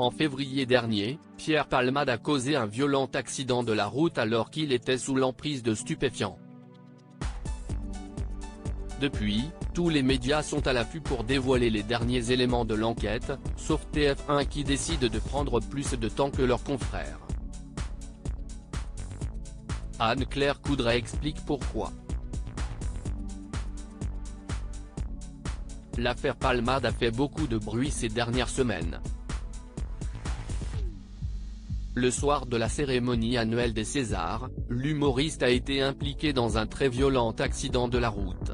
En février dernier, Pierre Palmade a causé un violent accident de la route alors qu'il était sous l'emprise de stupéfiants. Depuis, tous les médias sont à l'affût pour dévoiler les derniers éléments de l'enquête, sauf TF1 qui décide de prendre plus de temps que leurs confrères. Anne-Claire Coudray explique pourquoi. L'affaire Palmade a fait beaucoup de bruit ces dernières semaines. Le soir de la cérémonie annuelle des Césars, l'humoriste a été impliqué dans un très violent accident de la route.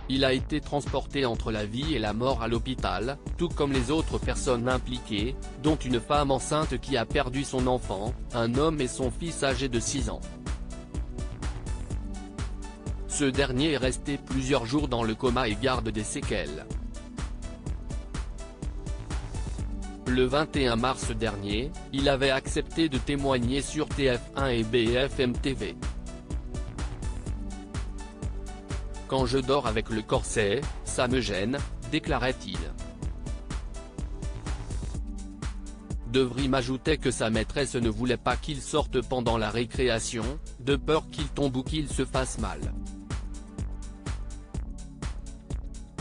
Il a été transporté entre la vie et la mort à l'hôpital, tout comme les autres personnes impliquées, dont une femme enceinte qui a perdu son enfant, un homme et son fils âgé de 6 ans. Ce dernier est resté plusieurs jours dans le coma et garde des séquelles. Le 21 mars dernier, il avait accepté de témoigner sur TF1 et BFM TV. « Quand je dors avec le corset, ça me gêne », déclarait-il. De Vries ajoutait que sa maîtresse ne voulait pas qu'il sorte pendant la récréation, de peur qu'il tombe ou qu'il se fasse mal.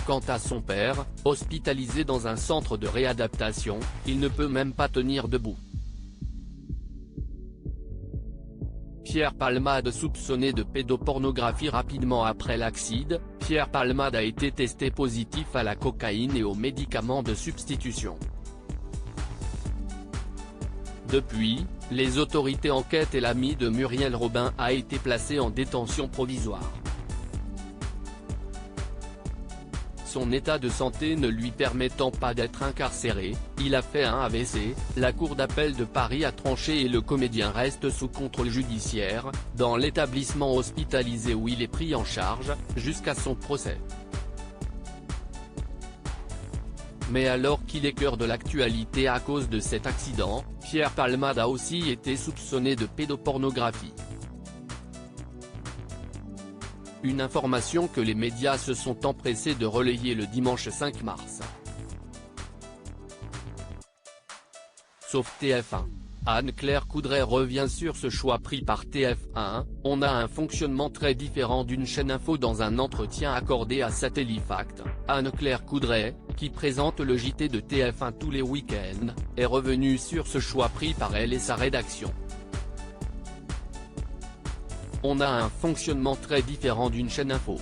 Quant à son père, hospitalisé dans un centre de réadaptation, il ne peut même pas tenir debout. Pierre Palmade soupçonné de pédopornographie. Rapidement après l'accident, Pierre Palmade a été testé positif à la cocaïne et aux médicaments de substitution. Depuis, les autorités enquêtent et l'ami de Muriel Robin a été placé en détention provisoire. Son état de santé ne lui permettant pas d'être incarcéré, il a fait un AVC, la Cour d'appel de Paris a tranché et le comédien reste sous contrôle judiciaire, dans l'établissement hospitalisé où il est pris en charge, jusqu'à son procès. Mais alors qu'il est cœur de l'actualité à cause de cet accident, Pierre Palmade a aussi été soupçonné de pédopornographie. Une information que les médias se sont empressés de relayer le dimanche 5 mars. Sauf TF1. Anne-Claire Coudray revient sur ce choix pris par TF1, on a un fonctionnement très différent d'une chaîne info. Dans un entretien accordé à Satellifact, Anne-Claire Coudray, qui présente le JT de TF1 tous les week-ends, est revenue sur ce choix pris par elle et sa rédaction. On a un fonctionnement très différent d'une chaîne info.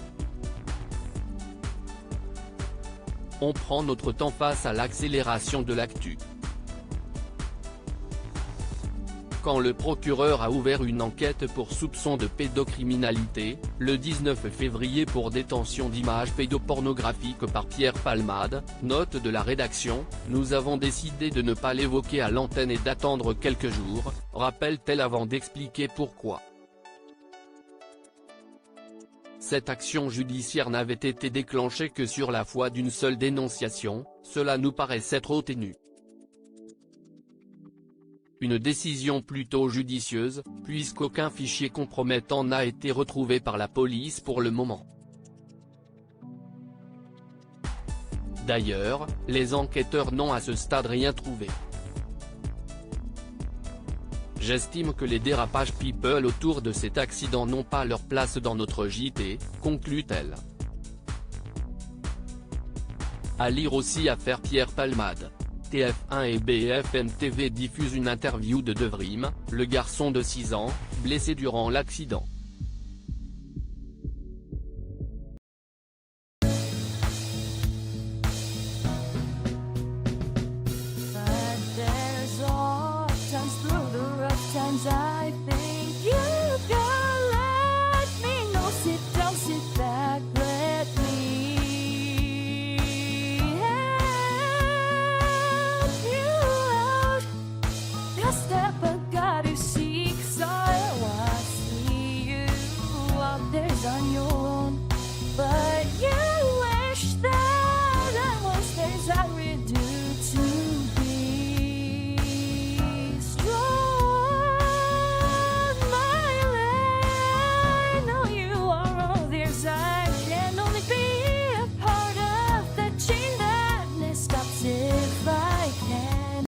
On prend notre temps face à l'accélération de l'actu. Quand le procureur a ouvert une enquête pour soupçon de pédocriminalité, le 19 février pour détention d'images pédopornographiques par Pierre Palmade, note de la rédaction, nous avons décidé de ne pas l'évoquer à l'antenne et d'attendre quelques jours, rappelle-t-elle avant d'expliquer pourquoi. Cette action judiciaire n'avait été déclenchée que sur la foi d'une seule dénonciation, cela nous paraissait trop ténu. Une décision plutôt judicieuse, puisqu'aucun fichier compromettant n'a été retrouvé par la police pour le moment. D'ailleurs, les enquêteurs n'ont à ce stade rien trouvé. J'estime que les dérapages people autour de cet accident n'ont pas leur place dans notre JT, conclut-elle. À lire aussi affaire Pierre Palmade. TF1 et BFM TV diffusent une interview de Vries, le garçon de 6 ans, blessé durant l'accident.